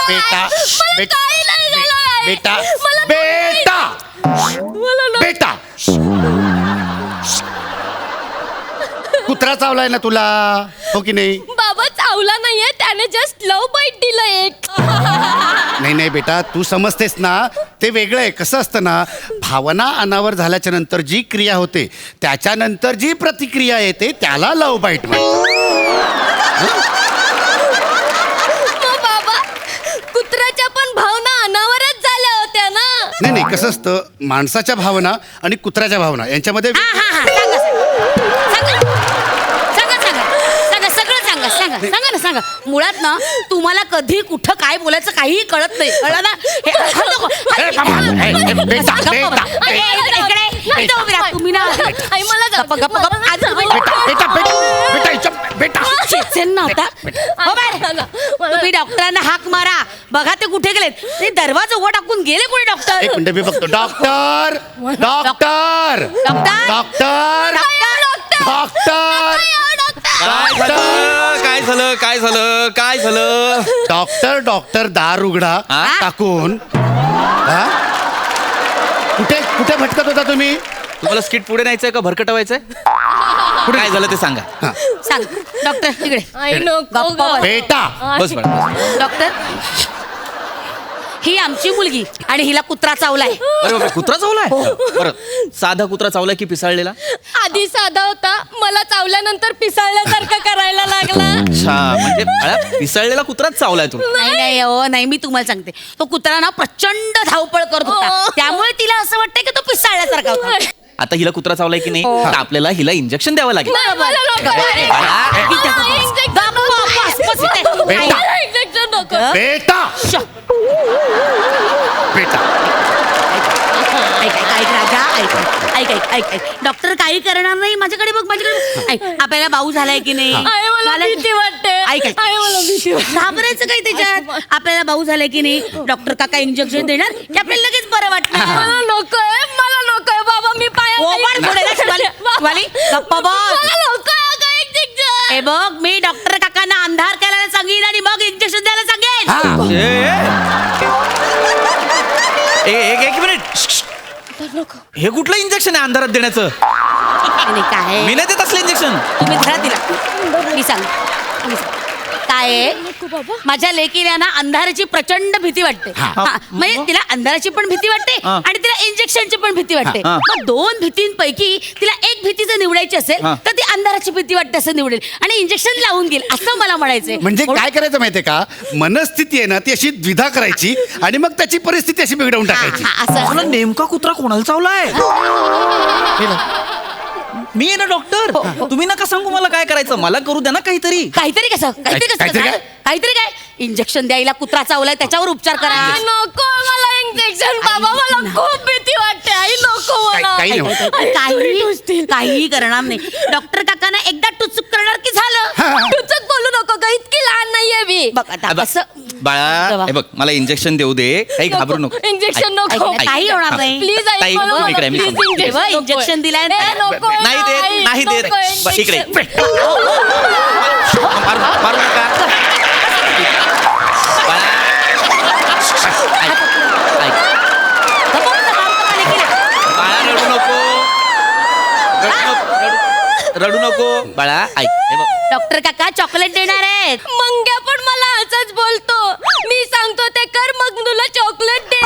बेटा बेटा बेटा कुत्रा चावलाय ना तुला, हो की नाही? बाबा चावला नाहीये, त्याने जस्ट लव बाईट दिलं एक. नाही बेटा, तू समजतेस ना, ते वेगळं आहे. कसं असतं ना, भावना अनावर झाल्याच्या नंतर जी क्रिया होते त्याच्यानंतर जी प्रतिक्रिया येते त्याला लव बाईट म्हणतात. बाबा कुत्र्याच्या पण भावना अनावरच झाल्या होत्या ना. नाही कसं असतं, माणसाच्या भावना आणि कुत्र्याच्या भावना यांच्यामध्ये सांगा मुळात ना तुम्हाला कधी कुठं काय बोलायचं काहीही कळत नाही, कळलं ना? तुम्ही ना आई मला गप्प तुम्ही डॉक्टरांना हाक मारा, बघा ते कुठे गेलेत. ते दरवाजा उघडा टाकून गेले कुठे डॉक्टर? एक मिनिट मी बघतो. डॉक्टर डॉक्टर डॉक्टर डॉक्टर काय झालं? डॉक्टर दार उघडा टाकून. कुठे भटकत होता तुम्ही? तुम्हाला स्किट पुढे न्यायचंय का भरकटवायचंय? काय झालं ते सांगा. सांग डॉक्टर तिकडे. आई नको गं. बेटा बस बस. डॉक्टर ही आमची मुलगी आणि हिला कुत्रा चावलाय. अरे बाबा, कुत्रा चावलाय? बरं, साधा कुत्रा चावलाय की पिसाळलेला? आधी साधा होता, मला चावल्यानंतर पिसाळल्यासारखं करायला लागला. अच्छा, म्हणजे बाळा, पिसाळलेला कुत्राच चावलाय तुला? नाही मी तुम्हाला सांगते, तो कुत्रा ना प्रचंड धावपळ करत होता, त्यामुळे तिला असं वाटतंय की तो पिसाळल्यासारखा होता. आता हिला कुत्रा चावलाय की नाही, तर आपल्याला हिला इंजेक्शन द्यावं लागेल. इंजेक्शन नको. बेटा बेटा ऐक राजा, ऐक डॉक्टर काही करणार नाही. माझ्याकडे बघ, ऐक, आपल्याला भाऊ झालाय की नाही? आई मला भीती वाटते. ऐक आई मला भीती वाटते. घाबरायचं काय त्याच्यात? आपल्याला भाऊ झालाय की नाही, डॉक्टर काका इंजेक्शन देणार की आपल्याला लगेच बरं वाटणार. मला नकोय बाबा, मी हे बघ, मी डॉक्टर काकांना अंधार करायला सांगेन आणि मग इंजेक्शन द्यायला सांगेन. एक मिनिट. हे कुठलं इंजेक्शन आहे अंधारात देण्याचं? काय मी नाही देत असलं इंजेक्शन. तुम्ही धरा तिला. मी सांग काय आहे, माझ्या लेकीला ना अंधाराची प्रचंड भीती वाटते. म्हणजे तिला अंधाराची पण भीती वाटते आणि तिला इंजेक्शनची पण भीती वाटते. मग दोन भीतींपैकी तिला एक भीती जर निवडायची असेल तर ती अंधाराची भीती वाटते असं निवडेल आणि इंजेक्शन लावून घेईल, असं मला म्हणायचंय. म्हणजे काय करायचं माहितीये का, मनस्थिती आहे ना ती अशी द्विधा करायची आणि मग त्याची परिस्थिती अशी बिघडवून टाकायची. असं नेमका कुत्रा कोणाला चावलाय? मी आहे ना डॉक्टर. तुम्ही नका सांगू मला काय करायचं, मला करू द्या ना काहीतरी. काहीतरी काय इंजेक्शन द्यायला कुत्रा चावलाय त्याच्यावर उपचार करा. नको मला इंजेक्शन बाबा, मला खूप भीती वाटते. आई नको मला. काही करणार नाही. डॉक्टर काकांना एकदा टुचूक करणार की झालं. टुचक बोलू नको ग, इतकी लहान नाहीये मी. बघ आता असं बाळा, हे बघ, मला इंजेक्शन देऊ दे, काही घाबरू नको. इंजेक्शन नको. काही होणार नाही. प्लीज आई, इंजेक्शन दिलाय नाही देत इकडे. मारू नका. बाळा, रडू नको बाळा. ऐक, हे बघ, डॉक्टर काका चॉकलेट देणार आहेत. मंग्या पण मला असंच बोलतो. मी सांगतो ते कर, मग तुला चॉकलेट दे.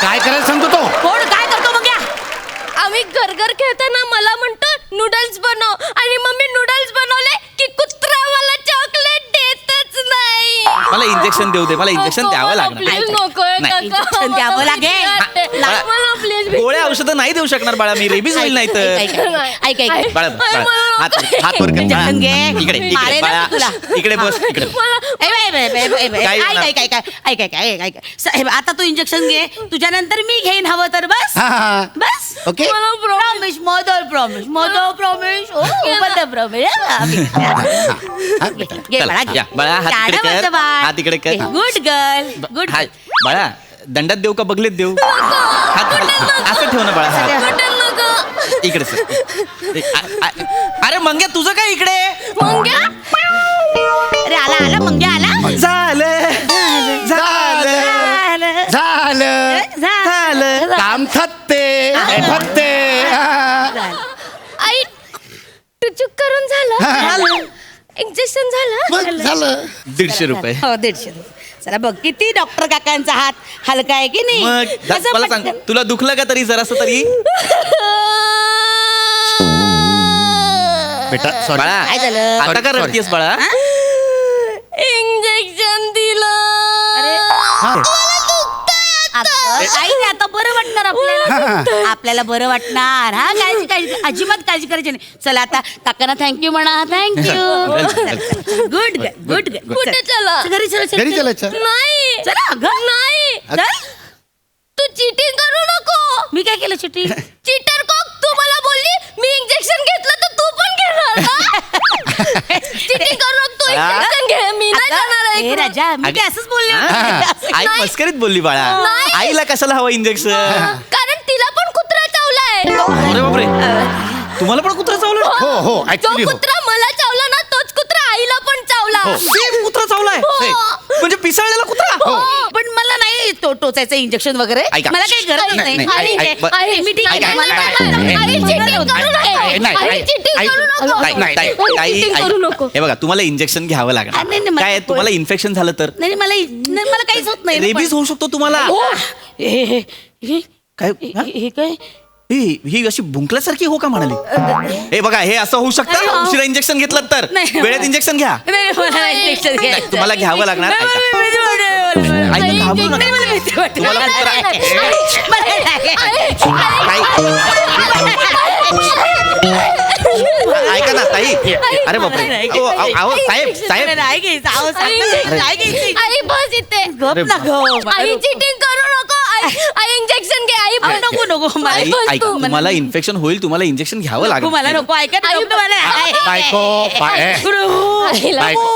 काय करायला सांगतो तो? कोण काय करतो मग? आम्ही घर खेळताना मला म्हणतो नूडल्स बनव, आणि मम्मी नूडल्स बनवले की कुत्रा मला चॉकलेट देतच नाही. मला इंजेक्शन देऊ दे, मला इंजेक्शन द्यावं लागणार. इंजेक्शन द्यावं लागेल. मला प्लीज. गोळ्या औषधं नाही देऊ शकणार बाळा मी, रेबीज होईल नाही तर. ऐक बाळा, हात वर कर. इंजेक्शन घे. इकडे मारेल बाळा, तुला. इकडे बस, इकडे. ऐक आता तू इंजेक्शन घे, तुझ्यानंतर मी घेईन हवं तर. बस बस. ओके. Promise, mother promise. बाळा, हात इकडे कर. Good girl, good. बाळा, दंडात देऊ का बगलेत देऊ? हात असं ठेव ना बाळा, हात इकडे सर. अरे मंग्या, तुझं काय इकडे? मंग्या? अरे आला मंग्या आला. झालं. अंथत्ते फत्ते. आई टुचुक करून झालं इंजेक्शन झालं झालं. 150 रुपये. हो 150 रुपये. चला बघ किती डॉक्टर काकांचा हात हलका आहे की नाही. मग कसं मला सांग, पटकन. तुला दुखलं का तरी जरासं तरी? बेटा सॉरी. बाळा काय झालं? आता का रडतीयस बाळा? इंजेक्शन दिलं. अगं, काही नाही आता बरं वाटणार आपल्याला. आपल्याला बरं वाटणार. हा काळजी अजिबात काळजी करायची नाही. चला आता काकांना थँक्यू म्हणा. थँक्यू. Good good good. कुठे चला? घरी चला घरी चालायचं. नाही चला अगं. नाही चल. तू चीटिंग करू नको. मी काय केलं चिठी? चीटर को तू मला बोलली मी इंजेक्शन घेतलं तर तू पण घेणार का? चीटिंग करू नको. तू इंजेक्शन घे. मी नाही जाणार आहे ए इकडून. राजा मी काय असंच बोलले होते. आई मस्करीत बोलली बाळा. नाही. आईला कशाला हवं इंजेक्शन? कारण तिला पण कुत्रा चावलाय. अरे बापरे, तुम्हाला पण कुत्रा चावलं? हो हो जो ऍक्च्युली हो. कुत्रा मला चावला ना तोच कुत्रा आईला पण चावला. सेम कुत्रा चावलाय? हो. म्हणजे पिसळलेला कुत्रा? पण मला नाही टोचायचं इंजेक्शन वगैरे. ऐका. मला काही गरज नाही, नाही. नाही, आणि ऐक, आई, मी ठीक आहे. ऐका, मला ऐका, काय- ऐका, आई cheating करू नको. नाही, आई cheating आई- करू नको. नाही, नाही, नाही, आई cheating करू नको. हे बघा तुम्हाला इंजेक्शन घ्यावं लागणार. नाही, नाही, काय तुम्हाला इन्फेक्शन झालं तर नाही मला काहीच होत नाही. रेबीज होऊ शकतो तुम्हाला. काय हा? हे काय ही अशी भुंकल्यासारखी हो का म्हणाली? हे बघा हे असं होऊ शकतं उशिरा इंजेक्शन घेतलं तर. नाही. वेळेत इंजेक्शन घ्या. नाही मला इंजेक्शन नाही, तुम्हाला घ्यावं लागणार. ऐका. ऐका, घाबरू नका. तुम्हाला कुत्रा ऐका ना ताई. अरे बापरे. अहो, अहो, अहो, साहेब साहेब आई बस इथे. आई चिटिंग करू नको. आई इंजेक्शन घे. आई बस. नको आई, बस ऐका तू. तुम्हाला इन्फेक्शन होईल, तुम्हाला इंजेक्शन घ्यावं मला लागेल. नको ऐकत बायको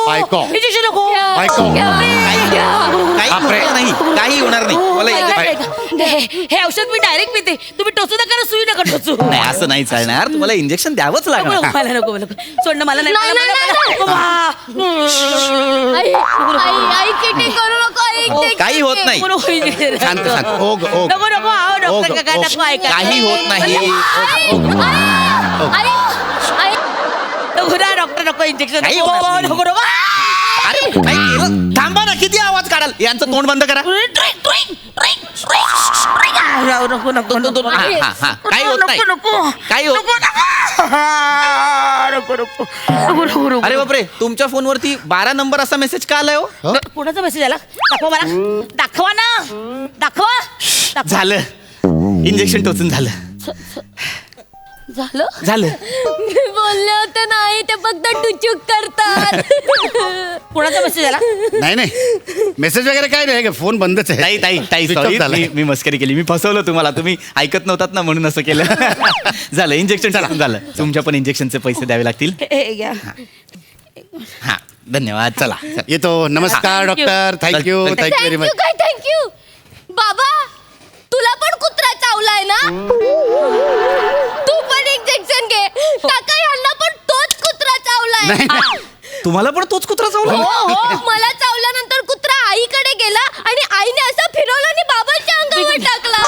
बायको इंजेक्शन नको. बायको. काही बापरे. होणार नाही, काही होणार नाही. मला इंजेक्शन हे औषध मी डायरेक्ट पिते. तुम्ही टोचू नका ना, सुई नका टोचू. नाही असं नाही चालणार. तुम्हाला इंजेक्शन द्यावंच लागणार. मला नको सोड ना. मला नाही नाही, नाही, मला- आई चिटिंग करू नको. आई injection काही होत घे. नाही. शांत शांत ओग ओग नको नको आहो डॉक्टर ओग, काका ओग. नको ऐका. काही होत नाही. आई नको ना डॉक्टर नको इंजेक्शन काही नको होणार नाही. नको नको. अरे काय केलं? थांबा ना, किती आवाज काढाल? यांचं तोंड बंद करा. नको नको नको हा, हा, हा. काही होत नाही. नको काही होत नको नको. अरे बापरे, तुमच्या फोनवरती 12 नंबर असा मेसेज का आलाय हो? कोणाचा मेसेज आला? दाखवा मला. दाखवा ना. दाखवा. झालं इंजेक्शन टोचून झालं. झालं. झालं. मी बोलले होते नाही ते फक्त टुचुक करतात. कोणाचा मेसेज आला? नाही नाही मेसेज वगैरे काय नाही फोन बंदच आहे. ताई ताई ताई Switch off सॉरी, झालाय. मी मस्करी केली. मी फसवलं तुम्हाला. तुम्ही ऐकत नव्हतात ना म्हणून असं केलं. झालं इंजेक्शन झालं. तुमच्या पण इंजेक्शनचे पैसे द्यावे लागतील. हे घ्या. हा धन्यवाद. चला येतो. नमस्कार Thank you. Doctor. Thank you thank you very much. काय थँक्यू. बाबा तुला पण कुत्रा चावलाय ना. तू पण इंजेक्शन घे. काका यांना पण तोच कुत्रा चावलाय. नाही तुम्हाला पण तोच कुत्रा चावला? हो मला चावल्यानंतर कुत्रा आईकडे गेला आणि आईने असं फिरवलं आणि बाबांच्या अंगावर टाकला.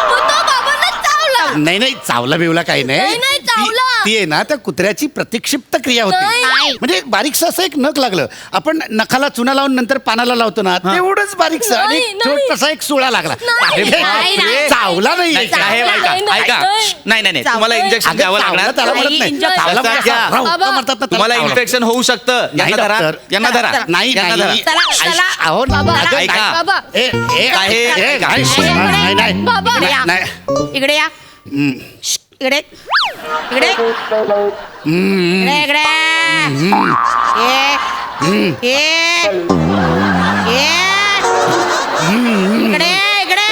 मग तो बाबांना चावला. नाही नाही चावला बिवला काही नाही, नाही, चावला. ती आहे ना त्या कुत्र्याची प्रतिक्षिप्त क्रिया होती. नाही. म्हणजे बारीकसं असं एक नख लागलं. आपण नखाला चुना लावून नंतर पानाला लावतो ना तेवढंच बारीकसं आणि नाही, नाही. तसा एक सुळा लागला. नाही, अरे नाही, बापरे, चावला नाही. नाही, साहेब, ऐका नाही, ऐका. नाही. नाही नाही नाही तुम्हाला इंजेक्शन अगं, द्यावं चावला लागणार. त्याला म्हणत नाही. इंजेक्शन चावला घ्या. म्हणजे असं राहू, बाबा. म्हणतात ना, त्याला तुम्हाला चावला. इन्फेक्शन होऊ शकतं. नाही, यांना धरा. डॉक्टर. यांना धरा. नाही यांना नाही धरा. चला. अहो, बाबा, अगं, ऐका. काय- बाबा. ए, ए, आहे, ए, ऐका. नाही, नाही, नाही. बाबा. इकडे या. नाही. इकडे या. इकडे इकडे इकडे इकडे इकडे इकडे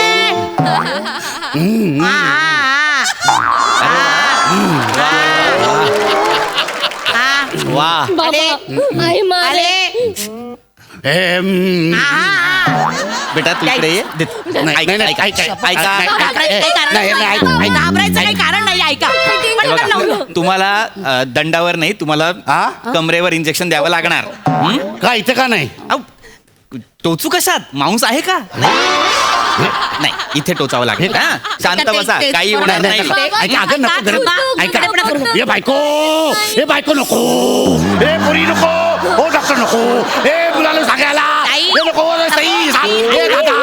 वा बाबा आई मारे. ए, बेटा तू इकडे ये. नाही, ऐका, नाही, ऐका, ऐका, ऐका. घाबरायचं काही कारण नाही. ऐका हे बघा, तुम्हाला दंडावर नाही, तुम्हाला हा? कमरेवर इंजेक्शन द्यावं लागणार. का इथं का नाही? अहो, टोचू कशात? मांस आहे का? नाही इथे टोचावं लागेल हा शांत बसा काही होणार नाही ऐका अगं नको गरज ऐका ए बायको नको ए पुरी नको ओ डॉक्टर नको ए मुलाला सांगायला ताई. ए नको ताई, ए दादा